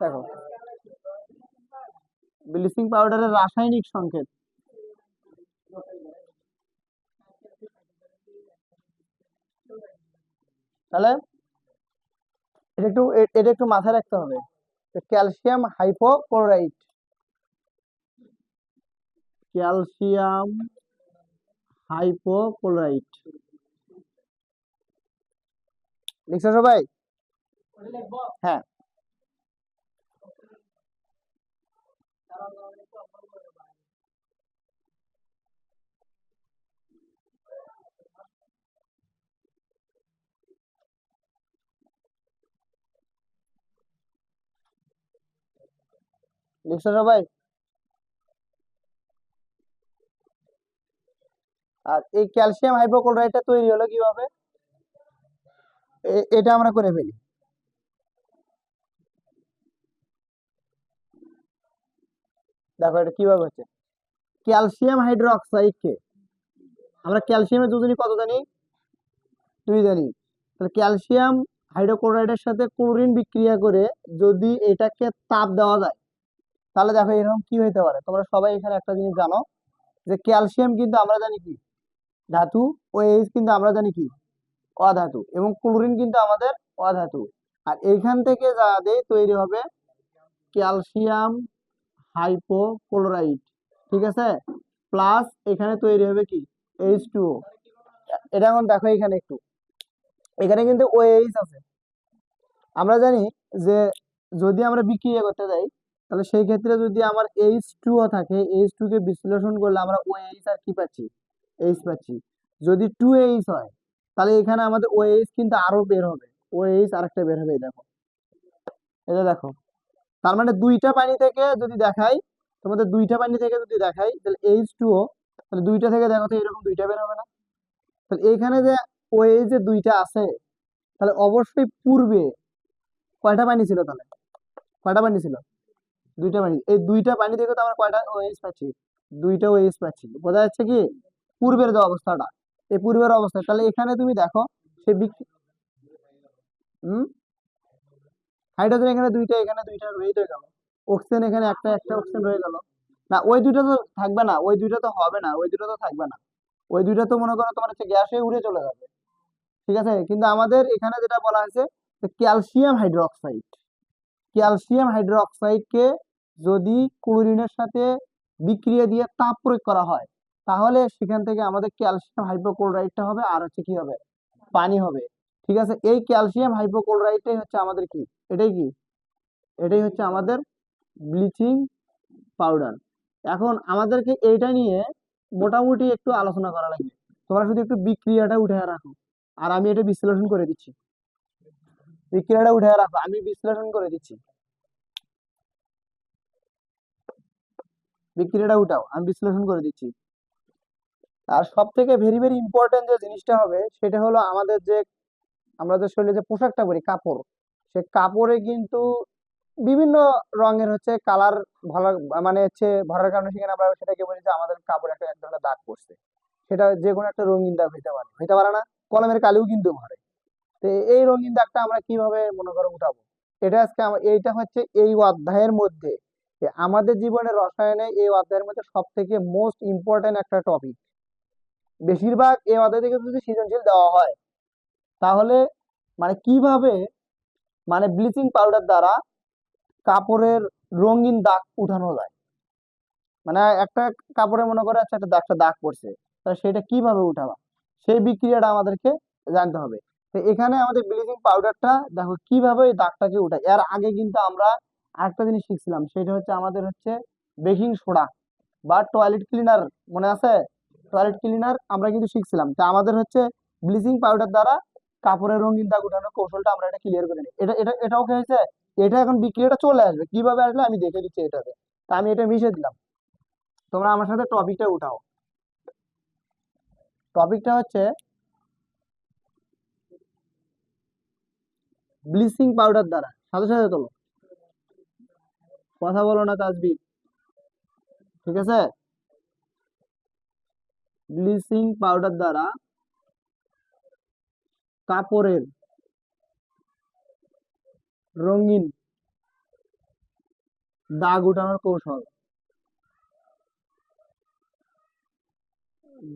দেখো, ব্লিচিং পাউডারের রাসায়নিক সংকেত। তাহলে এটা একটু মাথায় রাখতে হবে। ক্যালসিয়াম হাইপোক্লোরাইট, ক্যালসিয়াম হাইপোক্লোরাইট লিখছো সবাই? হ্যাঁ। লিখছো সবাই? আর এই ক্যালসিয়াম হাইপোক্লোরাইটটা তৈরি হলো কিভাবে, এটা আমরা করে ফেলি। দেখো এটা কিভাবে হচ্ছে। ক্যালসিয়াম হাইড্রোক্সাইডকে আমরা ক্যালসিয়ামের দুজনই কত জানি? 2 জানি। তাহলে ক্যালসিয়াম হাইড্রোক্লোরাইডের সাথে ক্লোরিন বিক্রিয়া করে যদি এটাকে তাপ দেওয়া যায়, তাহলে দেখো এরকম কি হতে পারে। তোমরা সবাই এখানে একটা জিনিস জানো যে ক্যালসিয়াম কিন্তু আমরা জানি কি ধাতু, OH কিন্তু আমরা জানি কি অধাতু, এবং ক্লোরিন কিন্তু আমাদের অধাতু। আর এইখান থেকে যা দেয় তৈরি হবে ক্যালসিয়াম হাইপোক্লোরাইট, ঠিক আছে? প্লাস এখানে তৈরি হবে কি H2O। এটা এখন দেখো এখানে একটু, এখানে কিন্তু OH আছে। আমরা জানি যে যদি আমরা বিক্রিয়া করতে যাই, তাহলে সেই ক্ষেত্রে যদি আমার H2O থাকে, H2 কে বিশ্লেষণ করলে আমরা OH আর কি পাচ্ছি? H পাচ্ছি। যদি 2H হয়, তাহলে এখানে আমাদের OH কিন্তু আরো বের হবে, OH আরেকটা বের হবে। এই দেখো, এটা দেখো। তার মানে দুইটা পানি থেকে যদি দেখাই, তোমাদের দুইটা পানি থেকে যদি দেখাই, তাহলে H2O, তাহলে দুইটা থেকে দেখো তো এরকম দুইটা বের হবে না? তাহলে এখানে যে OH যে দুইটা আছে, তাহলে অবশ্যই পূর্বে কয়টা পানি ছিল? তাহলে কয়টা পানি ছিল? দুইটা পানি। এই দুইটা পানি থেকে তো আমরা কয়টা OH পাচ্ছি? দুইটা OH পাচ্ছি। বোঝা যাচ্ছে কি পূর্বের যে অবস্থাটা, এই পূর্বের অবস্থা। তাহলে এখানে তুমি দেখো সে হম হাইড্রোজেন এখানে দুইটা, এখানে দুইটা রয়ে গেল। অক্সিজেন এখানে একটা, একটা অক্সিজেন রয়ে গেল। না, ওই দুইটা তো থাকবে না, ওই দুইটা তো হবে না, ওই দুইটা তো থাকবে না। ওই দুইটা তো মনে করো তোমার হচ্ছে গ্যাস হয়ে উড়ে চলে যাবে, ঠিক আছে? কিন্তু আমাদের এখানে যেটা বলা হয়েছে ক্যালসিয়াম হাইড্রোক্সাইড, ক্যালসিয়াম হাইড্রোক্সাইডকে যদি ক্লোরিনের সাথে বিক্রিয়া দিয়ে তাপ প্রয়োগ করা হয়, তাহলে সেখান থেকে আমাদের ক্যালসিয়াম হাইপোক্লোরাইডটা হবে, আর হচ্ছে কি হবে? পানি হবে, ঠিক আছে? এই ক্যালসিয়াম হাইপোক্লোরাইডটাই হচ্ছে আমাদের কি, এটাই কি, এটাই হচ্ছে আমাদের ব্লিচিং পাউডার। এখন আমাদেরকে এইটা নিয়ে মোটামুটি একটু আলোচনা করা লাগবে। তোমরা শুধু একটু বিক্রিয়াটা উঠে রাখো, আর আমি এটা বিশ্লেষণ করে দিচ্ছি। বিক্রিয়াটা উঠে রাখো, আমি বিশ্লেষণ করে দিচ্ছি। বিক্রিয়াটা উঠাও, আমি বিশ্লেষণ করে দিচ্ছি। আর সব থেকে ভেরি ভেরি ইম্পর্টেন্ট যে জিনিসটা হবে, সেটা হলো আমাদের যে আমরা যে শরীরে যে পোশাকটা পরি, কাপড়, সে কাপড়ে কিন্তু বিভিন্ন রঙের হচ্ছে কালার ভালো, মানে হচ্ছে ভরার কারণে সেখানে আমরা সেটাকে বলি যে আমাদের কাপড়ে একটা এক ধরনের দাগ পড়ছে। সেটা যে কোনো একটা রঙিন দাগ হইতে পারে, হইতে পারে না? কলমের কালিও কিন্তু ভরে। তো এই রঙিন দাগটা আমরা কিভাবে মনে করো উঠাবো, এটা আজকে এইটা হচ্ছে এই অধ্যায়ের মধ্যে, যে আমাদের জীবনের রসায়নে এই অধ্যায়ের মধ্যে সব থেকে মোস্ট ইম্পর্টেন্ট একটা টপিক। বেশিরভাগ এই অধ্যায় থেকে যদি সৃজনশীল দেওয়া হয়, তাহলে মানে কিভাবে মানে ব্লিচিং পাউডার দ্বারা কাপড়ের রঙিন দাগ উঠানো যায়। মানে একটা কাপড়ে মনে করে আচ্ছা একটা দাগ পড়ছে, তাহলে সেটা কিভাবে উঠাবা, সেই বিক্রিয়াটা আমাদেরকে জানতে হবে। তো এখানে আমাদের ব্লিচিং পাউডারটা দেখো কিভাবে এই দাগটাকে উঠায়। এর আগে কিন্তু আমরা আরেকটা জিনিস শিখছিলাম, সেটা হচ্ছে আমাদের হচ্ছে বেকিং সোডা বা টয়লেট ক্লিনার, মনে আছে? টয়লেট ক্লিনার আমরা কিন্তু শিখছিলাম। তা আমাদের হচ্ছে ব্লিচিং পাউডার দ্বারা কাপড়ের রঙিন দাগ উঠানোর কৌশলটা আমরা এটা ক্লিয়ার করে নিই। এটা ওকে হয়েছে। এটা এখন বিক্রিয়াটা চলে আসবে, কিভাবে আসলে আমি দেখে দিচ্ছি এটাতে। তা আমি এটা মিশে দিলাম, তোমরা আমার সাথে টপিকটা উঠাও। টপিকটা হচ্ছে ব্লিচিং পাউডার দ্বারা, সাথে সাথে তোলো, কথা বলো না তাজবীর, ঠিক আছে? ব্লিচিং পাউডার দ্বারা কাপড়ের রঙিন দাগ উঠানোর কৌশল।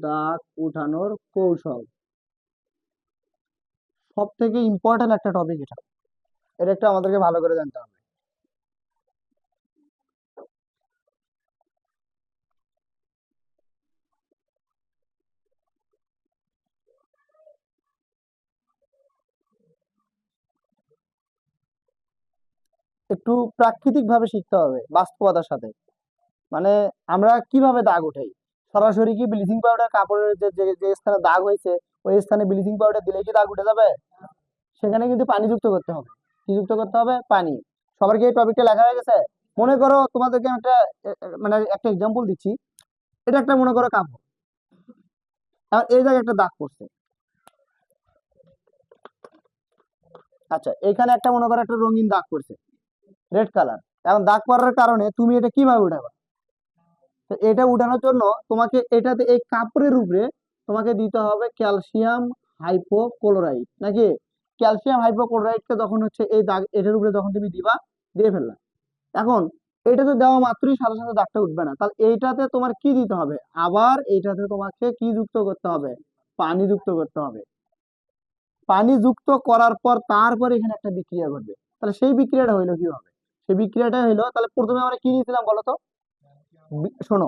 দাগ উঠানোর কৌশল সব থেকে ইম্পর্টেন্ট একটা টপিক এটা। এটা একটা আমাদেরকে ভালো করে জানতে হবে। একটু প্রাকৃতিক ভাবে শিখতে হবে বাস্তবতার সাথে। মানে আমরা কিভাবে দাগ উঠাই? সরাসরি কি ব্লিচিং পাউডার কাপড়ের যে যে যে স্থানে দাগ হয়েছে ওই স্থানে ব্লিচিং পাউডার দিলে কি দাগ উঠে যাবে? সেখানে কিন্তু পানি যুক্ত করতে হবে। কি যুক্ত করতে হবে? পানি। সবার কি এই টপিকটা লেখা হয়ে গেছে? মনে করো তোমাদেরকে আমি একটা মানে একটা এক্সাম্পল দিচ্ছি। এটা একটা মনে করো কাপড়। এখন এই জায়গায় একটা দাগ পড়ছে। আচ্ছা, এখানে একটা মনে করো একটা রঙিন দাগ পড়ছে, রেড কালার। এখন দাগ পড়ার কারণে তুমি এটা কিভাবে উঠাবে? তো এটা উঠানোর জন্য তোমাকে এটাতে এই কাপড়ের উপরে তোমাকে দিতে হবে ক্যালসিয়াম হাইপোক্লোরাইড, নাকি? ক্যালসিয়াম হাইপোক্লোরাইডকে তখন হচ্ছে এই দাগ এটার উপরে যখন তুমি দিবা, দিয়ে ফেললা। এখন এটাতে দেওয়া মাত্রই সাথে সাথে দাগটা উঠবে না, তাহলে এইটাতে তোমার কি দিতে হবে? আবার এইটাতে তোমাকে কি যুক্ত করতে হবে? পানি যুক্ত করতে হবে। পানি যুক্ত করার পর তারপর এখানে একটা বিক্রিয়া ঘটবে। তাহলে সেই বিক্রিয়াটা হইলো কিভাবে? সেই বিক্রিয়াটা হইলো, তাহলে প্রথমে আমরা কি নিয়েছিলাম বলো তো? শোনো,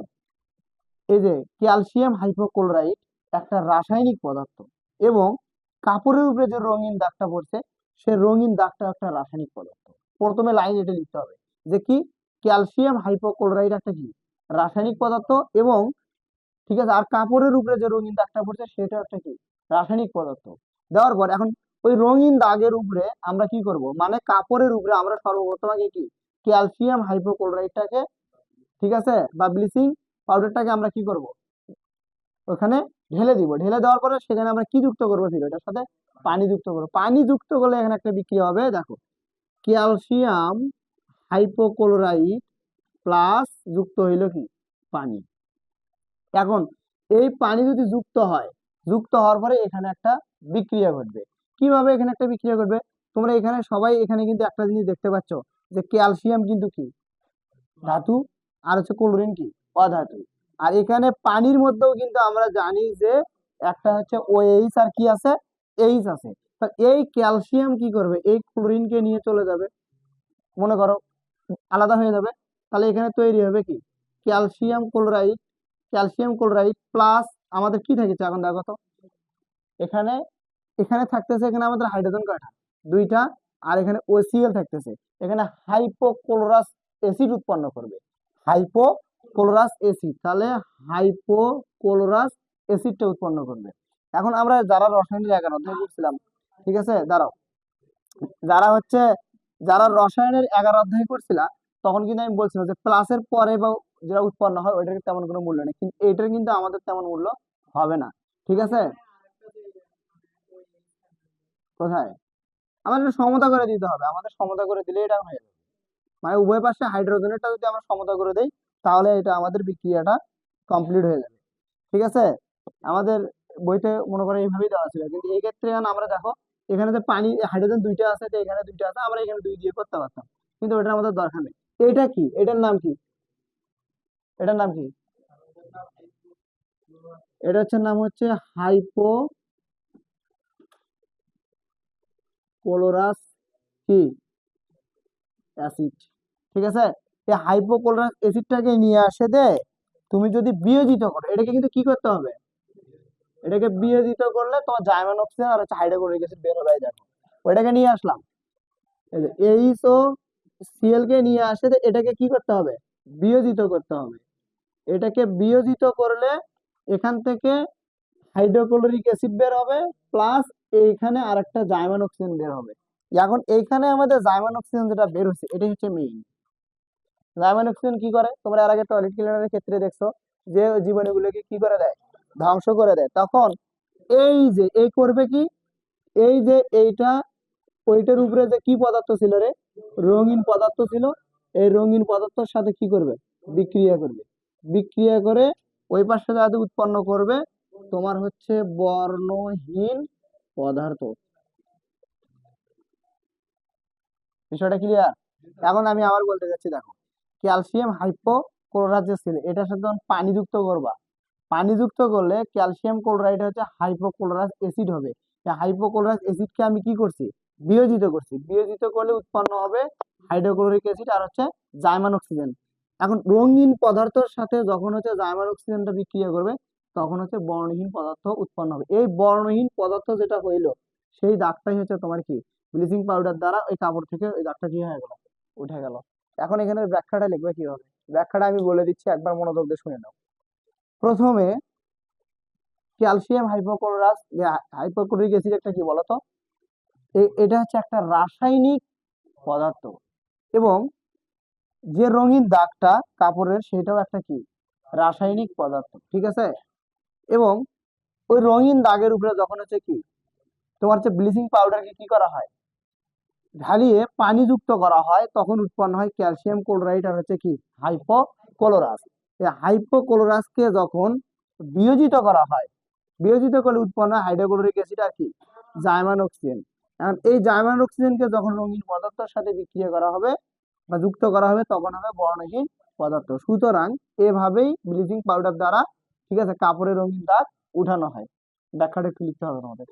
এই যে ক্যালসিয়াম হাইপোক্লোরাইড একটা রাসায়নিক পদার্থ, এবং কাপড়ের উপরে যে রঙিন দাগটা পড়ছে সে রঙিন দাগটা একটা রাসায়নিক পদার্থ। প্রথমে লাইন এটা লিখতে হবে যে কি, ক্যালসিয়াম হাইপোক্লোরাইড একটা কি রাসায়নিক পদার্থ, এবং ঠিক আছে, আর কাপড়ের উপরে যে রঙিন দাগটা পড়ছে সেটা একটা কি রাসায়নিক পদার্থ। দেওয়ার পর এখন ওই রঙিন দাগের উপরে আমরা কি করব, মানে কাপড়ের উপরে আমরা সর্বপ্রথম আগে কি ক্যালসিয়াম হাইপোক্লোরাইডটাকে, ঠিক আছে, বা ব্লিচিং পাউডারটাকে আমরা কি করব, ওখানে ঢেলে দিব। ঢেলে দেওয়ার পরে সেখানে আমরা কি যুক্ত করবো? ফির এটার সাথে পানি যুক্ত করবো। পানি যুক্ত করলে এখানে একটা বিক্রিয়া হবে, দেখো, ক্যালসিয়াম হাইপোক্লোরাইড প্লাস যুক্ত হইলো কি পানি। এখন এই পানি যদি যুক্ত হয়, যুক্ত হওয়ার পরে এখানে একটা বিক্রিয়া ঘটবে। কিভাবে এখানে একটা বিক্রিয়া ঘটবে? তোমরা এখানে সবাই এখানে কিন্তু একটা জিনিস দেখতে পাচ্ছ যে ক্যালসিয়াম কিন্তু কি ধাতু, আর হচ্ছে ক্লোরিন কি অধাতু। আর এখানে পানির মধ্যেও কিন্তু আমরা জানি যে একটা হচ্ছে ওএইচ আর কি আছে, এইচ আছে। তা এই ক্যালসিয়াম কি করবে? এই ক্লোরিনকে নিয়ে চলে যাবে, মনে করো আলাদা হয়ে যাবে। তাহলে এখানে তৈরি হবে কি calcium chloride. Calcium chloride plus আমাদের কি থাকছে এখন দেখো তো, এখানে এখানে থাকতেছে, এখানে আমাদের হাইড্রোজেন কয়টা? দুইটা। আর এখানে ওসিএল থাকতেছে। এখানে হাইপোক্লোরাস অ্যাসিড উৎপন্ন করবে, হাইপোক্লোরাস অ্যাসিড। তাহলে হাইপোক্লোরাস অ্যাসিডটা উৎপন্ন করবে। এখন আমরা যারা রসায়নের 11 অধ্যায় করছিলাম, ঠিক আছে, দাঁড়াও, যারা হচ্ছে যারা রসায়নের 11 অধ্যায় করছিলা, তখন কিন্তু আমি বলছিলাম যে প্লাসের পরে বা যেটা উৎপন্ন হয় ওইটার তেমন কোনো মূল্য নেই, কিন্তু এইটার কিন্তু আমাদের তেমন মূল্য হবে না। ঠিক আছে, কোথায়? আমাদের সমতা করে দিতে হবে, আমাদের সমতা করে দিলে এটা হয়ে যাবে। মানে উভয় পাশে হাইড্রোজেনেরটা যদি আমরা সমতা করে দেই, তাহলে এটা আমাদের বিক্রিয়াটা কমপ্লিট হয়ে যাবে। ঠিক আছে, আমাদের বইতে মনে করো এইভাবেই দেওয়া ছিল, কিন্তু এই ক্ষেত্রে এখন আমরা দেখো এখানে যে পানি হাইড্রোজেন দুইটা আছে, তো এখানে দুইটা আছে, আমরা এখানে দুই দিয়ে করতে পারতাম, কিন্তু ওটার আমাদের দরকার নেই। এটা কি, এটার নাম কি? এটার নাম কি? এটা হচ্ছে নাম হচ্ছে হাইপোক্লোরাস কি অ্যাসিড। ঠিক আছে, এই হাইপোক্লোরাস অ্যাসিডটাকে নিয়ে আসে দে, তুমি যদি বিয়োজিত করো, এটাকে কিন্তু কি করতে হবে? এটাকে বিয়োজিত করলে তোমার জাইমান অক্সিজেন আর হচ্ছে হাইড্রোক্লোরিক অ্যাসিড বের হবে। এই দেখো, ওইটাকে নিয়ে আসলাম, এই যে এইচও সিএল কে নিয়ে আসে, তো এটাকে কি করতে হবে? বিয়োজিত করতে হবে। এটাকে বিয়োজিত করলে এখান থেকে হাইড্রোক্লোরিক অ্যাসিড বের হবে, প্লাস এইখানে আরেকটা জাইমান অক্সিজেন বের হবে। এখন এইখানে আমাদের জাইমান অক্সিজেন যেটা বের হচ্ছে এটাই হচ্ছে মেইন। জাইমান অক্সিজেন কি করে? তোমরা এর আগে টয়লেট ক্লিনারের ক্ষেত্রে দেখছো যে জীবাণুগুলোকে কি করে দেয়? ধ্বংস করে দেয়। তখন এই যে এই করবে কি, এই যে এইটা ওইটার উপরে যে কি পদার্থ ছিল রে, রঙিন পদার্থ ছিল, এই রঙিন পদার্থের সাথে কি করবে? বিক্রিয়া করবে। বিক্রিয়া করে ওই পাশে যাতে উৎপন্ন করবে তোমার হচ্ছে বর্ণহীন পদার্থ। বিষয়টা ক্লিয়ার? এখন আমি আবার বলতে যাচ্ছি, দেখো, ক্যালসিয়াম হাইপোক্লোরাইড যে ছিল এটার সাথে যখন পানি যুক্ত করবা, পানি যুক্ত করলে ক্যালসিয়াম ক্লোরাইড হচ্ছে হাইপোক্লোরাইড অ্যাসিড হবে। এই হাইপোক্লোরাইড অ্যাসিডকে আমি কি করছি, বিয়োজিত করছি। বিয়োজিত করলে উৎপন্ন হবে হাইড্রোক্লোরিক অ্যাসিড আর হচ্ছে জাইমান অক্সিজেন। এখন রঙিন পদার্থের সাথে যখন হচ্ছে জাইমান অক্সিজেনটা বিক্রিয়া করবে তখন হচ্ছে বর্ণহীন পদার্থ উৎপন্ন হবে। এই বর্ণহীন পদার্থ যেটা হইলো সেই দাগটাই হচ্ছে তোমার কি ব্লিচিং পাউডার দ্বারা ওই কাপড় থেকে ওই দাগটা কি হয়ে গেল, উঠে গেল। এখন এখানে ব্যাখ্যাটা লিখবে কিভাবে, ব্যাখ্যাটা আমি বলে দিচ্ছি, একবার মনোযোগ দিয়ে শুনে নাও। প্রথমে ক্যালসিয়াম হাইপোক্লোরাস হাইপোক্লোরিক অ্যাসিড একটা কি বলতো, এটা হচ্ছে একটা রাসায়নিক পদার্থ, এবং যে রঙিন দাগটা কাপড়ের সেটাও একটা কি রাসায়নিক পদার্থ, ঠিক আছে। এবং ওই রঙিন দাগের উপরে যখন হচ্ছে কি তোমার হচ্ছে ব্লিচিং পাউডারকে কি করা হয়, ঢালিয়ে পানি যুক্ত করা হয়, তখন উৎপন্ন হয় ক্যালসিয়াম ক্লোরাইড আর হচ্ছে কি হাইপোক্লোরাস। এই হাইপোক্লোরাসকে যখন বিয়োজিত করা হয়, বিয়োজিত করলে উৎপন্ন হয় হাইড্রোক্লোরিক অ্যাসিড আর কি জাইমান অক্সিজেন। এখন এই জাইমান অক্সিজেনকে যখন রঙিন পদার্থের সাথে বিক্রিয়া করা হবে বা যুক্ত করা হবে তখন হবে বর্ণহীন পদার্থ। সুতরাং এভাবেই ব্লিচিং পাউডার দ্বারা, ঠিক আছে, কাপড়ের রঙিন দাগ উঠানো হয়। ব্যাখ্যাটা একটু লিখতে হবে তোমাদের।